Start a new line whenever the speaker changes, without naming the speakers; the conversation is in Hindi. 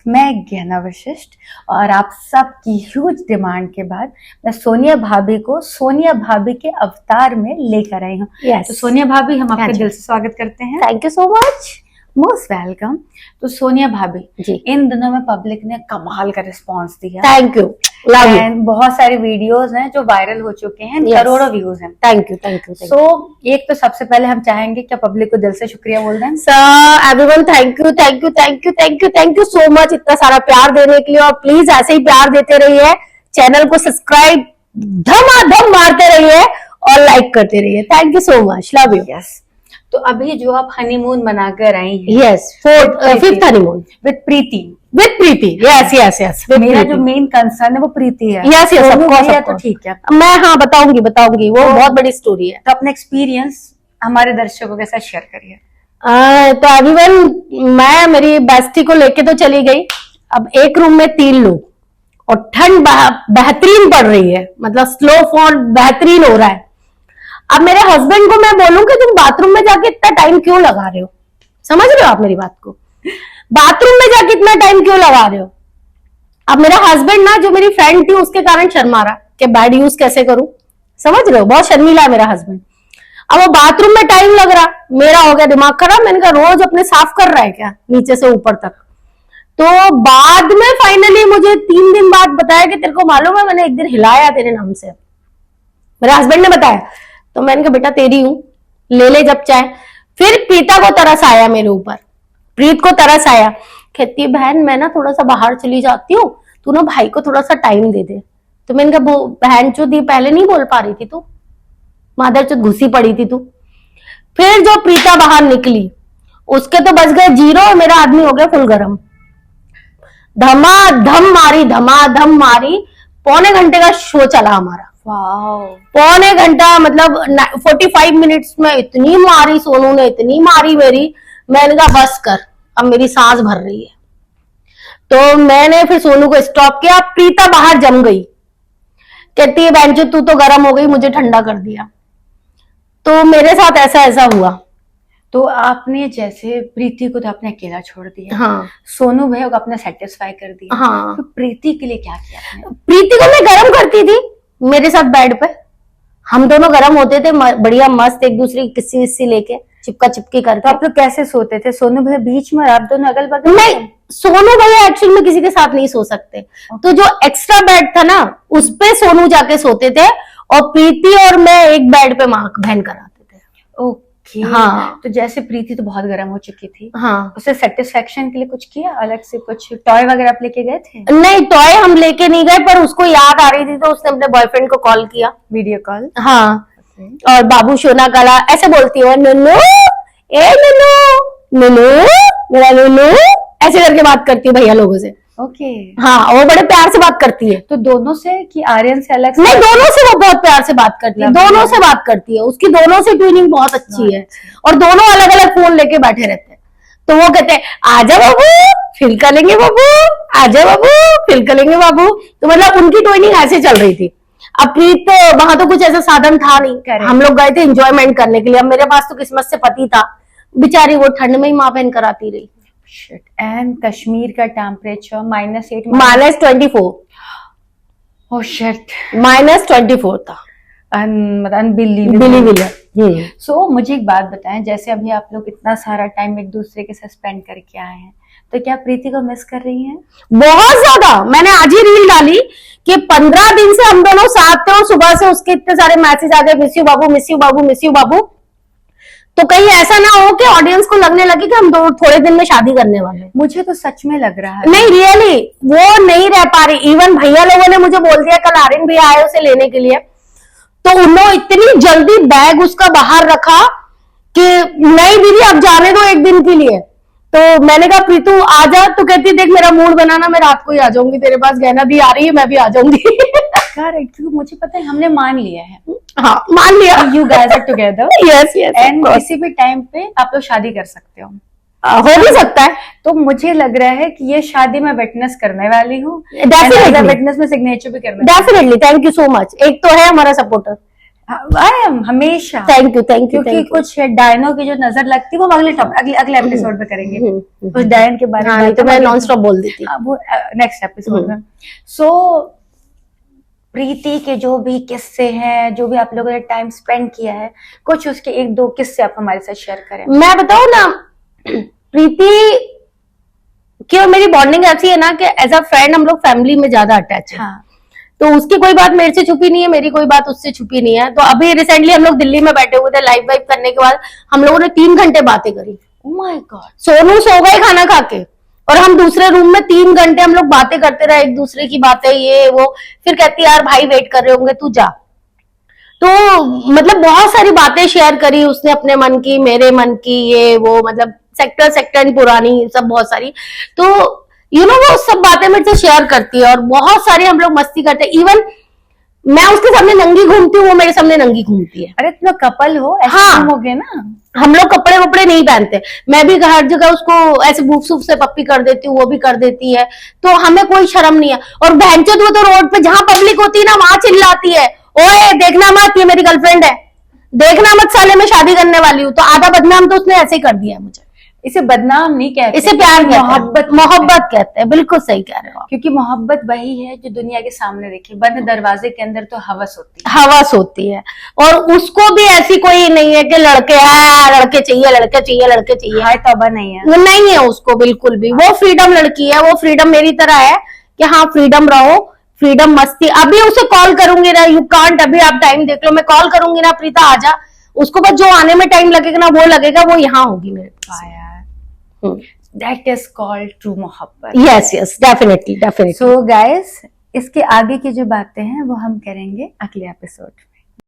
मैं गहना वशिष्ठ और आप सबकी ह्यूज डिमांड के बाद मैं सोनिया भाभी को सोनिया भाभी के अवतार में लेकर आई हूँ। तो सोनिया भाभी, हम आपका दिल से स्वागत करते हैं।
Thank you so much,
most welcome. तो सोनिया भाभी
जी,
इन दिनों में पब्लिक ने कमाल का रिस्पांस दिया।
Thank you, love you.
And बहुत सारे वीडियोस हैं जो वायरल हो चुके हैं, करोड़ों व्यूज हैं।
Thank you, thank you.
So एक तो सबसे पहले हम चाहेंगे कि पब्लिक को दिल से शुक्रिया बोल दें।
Sir everyone, thank you, thank you, thank you, thank you, thank you so much इतना सारा प्यार देने के लिए। और प्लीज ऐसे ही प्यार देते रहिए, चैनल को सब्सक्राइब धमाधम मारते रहिए और लाइक करते रहिए। Thank you so much, love you.
Yes, तो अभी जो आप हनीमून मनाकर आई हैं,
yes, fifth honeymoon
with Preeti,
yes yes yes.
मेरा जो मेन कंसर्न है वो प्रीति है।
Yes yes, of course.
तो ठीक है,
मैं बताऊंगी वो बहुत बड़ी स्टोरी है।
तो अपना एक्सपीरियंस हमारे दर्शकों के साथ शेयर करिए।
तो एवरीवन, मैं मेरी बेस्टी को लेके तो चली गई। अब एक रूम में 3 लोग और ठंड बेहतरीन पड़ रही है, मतलब स्नोफॉल बेहतरीन हो रहा है। अब मेरे हस्बैंड को मैं बोलूं कि तुम बाथरूम में जाके इतना टाइम क्यों लगा रहे हो? समझ रहे हो आप मेरी बात को? बाथरूम में जाके इतना टाइम क्यों लगा रहे हो? अब मेरा हस्बैंड ना, जो मेरी फ्रेंड थी उसके कारण शर्मा रहा कि बैड यूज कैसे करूं। समझ रहे हो, बहुत शर्मीला है मेरा हस्बैंड। अब वो बाथरूम में टाइम लग रहा, मेरा हो गया दिमाग खराब। मैंने कहा रोज अपने साफ कर रहा है क्या नीचे से ऊपर तक? तो बाद में फाइनली मुझे 3 दिन बाद बताया कि तेरे को मालूम है मैंने एक दिन हिलाया तेरे नाम से। मेरे हस्बैंड ने बताया। तो मैंने कहा बेटा तेरी हूं, ले जब चाहे। फिर प्रीता को तरस आया मेरे ऊपर, प्रीत को तरस आया। कहती बहन मैं ना थोड़ा सा बाहर चली जाती हूँ, तू ना भाई को थोड़ा सा टाइम दे दे। तो मैंने कहा बहन चुदी पहले नहीं बोल पा रही थी तू, मादर चुद घुसी पड़ी थी तू। फिर जो प्रीता बाहर निकली उसके तो बच गए 0 और मेरा आदमी हो गया फुल गरम। धमाधम मारी। पौने घंटे का शो चला हमारा। पौने घंटा, मतलब 45 मिनट्स में इतनी मारी सोनू ने, इतनी मारी मेरी। मैंने कहा बस कर, अब मेरी सांस भर रही है। तो मैंने फिर सोनू को स्टॉप किया। प्रीता बाहर जम गई, कहती है बहन जो तू तो गर्म हो गई, मुझे ठंडा कर दिया। तो मेरे साथ ऐसा हुआ।
तो आपने जैसे प्रीति को तो आपने अकेला छोड़ दिया,
हाँ,
सोनू भैया को अपना सेटिस्फाई कर दिया,
हाँ,
तो प्रीति के लिए क्या किया आपने?
प्रीति को मैं गरम करती थी मेरे साथ बेड पे। हम दोनों गरम होते थे बढ़िया मस्त, एक दूसरे की किस्सी विस्सी लेके चिपका चिपकी करके।
तो आप लोग कैसे सोते थे? सोनू भैया बीच में, आप दोनों अगल बगल?
नहीं, सोनू भैया एक्चुअली में किसी के साथ नहीं सो सकते। तो जो एक्स्ट्रा बेड था ना उस पे सोनू जाके सोते थे और प्रीति और मैं एक बेड पे माँ बहन कराते थे।
ओके,
हाँ।
तो जैसे प्रीति तो बहुत गर्म हो चुकी थी,
हाँ,
उसे सेटिस्फेक्शन के लिए कुछ किया अलग से? कुछ टॉय वगैरह आप लेके गए थे?
नहीं टॉय हम लेके नहीं गए, पर उसको याद आ रही थी तो उसने अपने बॉयफ्रेंड को कॉल किया,
वीडियो कॉल।
हाँ, और बाबू सोना काला ऐसे बोलती है, नुनू ए नुनू, नुनू मेरा नुनू, ऐसे करके बात करती है भैया लोगों से।
ओके,
हाँ, वो बड़े प्यार से बात करती है।
तो दोनों से कि आर्यन से अलग से?
नहीं, दोनों से वो बहुत प्यार से बात करती है, दोनों से बात करती है। उसकी दोनों से ट्यूनिंग बहुत अच्छी है और दोनों अलग अलग फोन लेके बैठे रहते हैं। तो वो कहते हैं आजा बाबू फिर करेंगे बाबू, आजा बाबू फिर करेंगे बाबू। तो मतलब उनकी ट्यूनिंग ऐसे चल रही थी। अब प्रीत तो वहां तो कुछ ऐसा साधन था नहीं, हम लोग गए थे एंजॉयमेंट करने के लिए। अब मेरे पास तो किस्मत से पति था, बेचारी वो ठंड में ही माँ बहन कराती रही।
एंड कश्मीर का टेम्परेचर -8
-24।
ओह शिट,
-24 था।
अनबिलीवेबल। सो मुझे एक बात बताएं, जैसे अभी आप लोग इतना सारा टाइम एक दूसरे के साथ स्पेंड करके आए हैं, तो क्या प्रीति को मिस कर रही हैं?
बहुत ज्यादा। मैंने आज ही रील डाली कि 15 दिन से हम दोनों साथ थे और सुबह से उसके इतने सारे मैसेज आ गए, मिस यू बाबू, मिस यू बाबू, मिस यू बाबू। तो कहीं ऐसा ना हो कि ऑडियंस को लगने लगे कि हम थोड़े दिन में शादी करने वाले।
मुझे तो सच में लग रहा है।
नहीं, रियली वो नहीं रह पा रही। इवन भैया लोगों ने मुझे बोल दिया, कल आर्यन भैया आए उसे लेने के लिए, तो उन्होंने इतनी जल्दी बैग उसका बाहर रखा कि नहीं दीदी अब जाने दो एक दिन के लिए। तो मैंने कहा प्रीतू आ जा। तो कहती देख मेरा मूड बनाना, मैं रात को ही आ जाऊंगी तेरे पास, गहना भी आ रही है, मैं भी आ जाऊंगी।
क्योंकि मुझे पता है हमने मान लिया है।
हाँ, मान लिया।
You guys are together.
Yes, yes.
And किसी भी टाइम पे आप लोग शादी कर सकते हो।
हो भी सकता है।
तो मुझे लग रहा है कि ये शादी मैं विटनेस करने वाली हूँ।
डेफिनेटली
विटनेस में सिग्नेचर भी करना।
Definitely, thank you so much. एक तो है हमारा सपोर्टर।
आई एम हमेशा।
थैंक यू
क्योंकि कुछ डायनो की जो नजर लगती है वो हम अगले एपिसोड में करेंगे, कुछ डायन के बारे में
तो मैं नॉन स्टॉप बोल देती हूँ
वो नेक्स्ट एपिसोड में। सो प्रीति के जो भी किस्से हैं, जो भी आप लोगों ने टाइम स्पेंड किया है, कुछ उसके एक दो किस्से आप हमारे साथ शेयर करें।
मैं बताऊं ना, प्रीति की और मेरी बॉन्डिंग ऐसी है ना कि एज अ फ्रेंड हम लोग फैमिली में ज्यादा अटैच है।
हाँ।
तो उसकी कोई बात मेरे से छुपी नहीं है, मेरी कोई बात उससे छुपी नहीं है। तो अभी रिसेंटली हम लोग दिल्ली में बैठे हुए थे, लाइव वाइव करने के बाद हम लोगों ने 3 घंटे बातें करी।
Oh my god.
सोनू सो गए खाना खा के और हम दूसरे रूम में 3 घंटे हम लोग बातें करते रहे, एक दूसरे की बातें, ये वो। फिर कहती यार भाई वेट कर रहे होंगे, तू जा। तो मतलब बहुत सारी बातें शेयर करी उसने, अपने मन की, मेरे मन की, ये वो, मतलब सेक्टर पुरानी सब बहुत सारी। तो वो सब बातें मेरे से शेयर करती है और बहुत सारी हम लोग मस्ती करते हैं। इवन मैं उसके सामने नंगी घूमती हूँ, वो मेरे सामने नंगी घूमती है।
अरे तुम लोग कपल हो, ऐसे
हाँ,
हो गए ना।
हम लोग कपड़े वपड़े नहीं पहनते, मैं भी हर जगह उसको ऐसे बूफ सूफ से पप्पी कर देती हूँ, वो भी कर देती है, तो हमें कोई शर्म नहीं है। और बहनचोद वो तो रोड पे जहां पब्लिक होती है ना वहां चिल्लाती है, ओए देखना मत, ये मेरी गर्लफ्रेंड है, देखना मत साले मैं शादी करने वाली हूँ। तो आधा बदनाम तो उसने ऐसे ही कर दिया है मुझे।
इसे बदनाम नहीं कहते,
इसे प्यार कहते हैं, मोहब्बत कहते हैं। बिल्कुल सही कह रहे हो,
क्योंकि मोहब्बत वही है जो दुनिया के सामने देखी, बंद दरवाजे के अंदर तो हवस होती है।
हवस होती है। और उसको भी ऐसी कोई नहीं है कि लड़के लड़के चाहिए, लड़के चाहिए, लड़के चाहिए,
हाय तौबा नहीं है,
नहीं है उसको बिल्कुल भी। वो फ्रीडम लड़की है, वो फ्रीडम मेरी तरह है कि हाँ फ्रीडम रहो, फ्रीडम मस्ती। अभी उसे कॉल करूंगी ना, यू कांट, अभी आप टाइम देख लो, मैं कॉल करूंगी ना, प्रीता आजा, उसको बस जो आने में टाइम लगेगा ना वो लगेगा, वो यहाँ होगी मेरे पास।
That is called true मोहब्बत।
yes definitely।
So guys, इसके आगे की जो बातें हैं वो हम करेंगे अगले एपिसोड।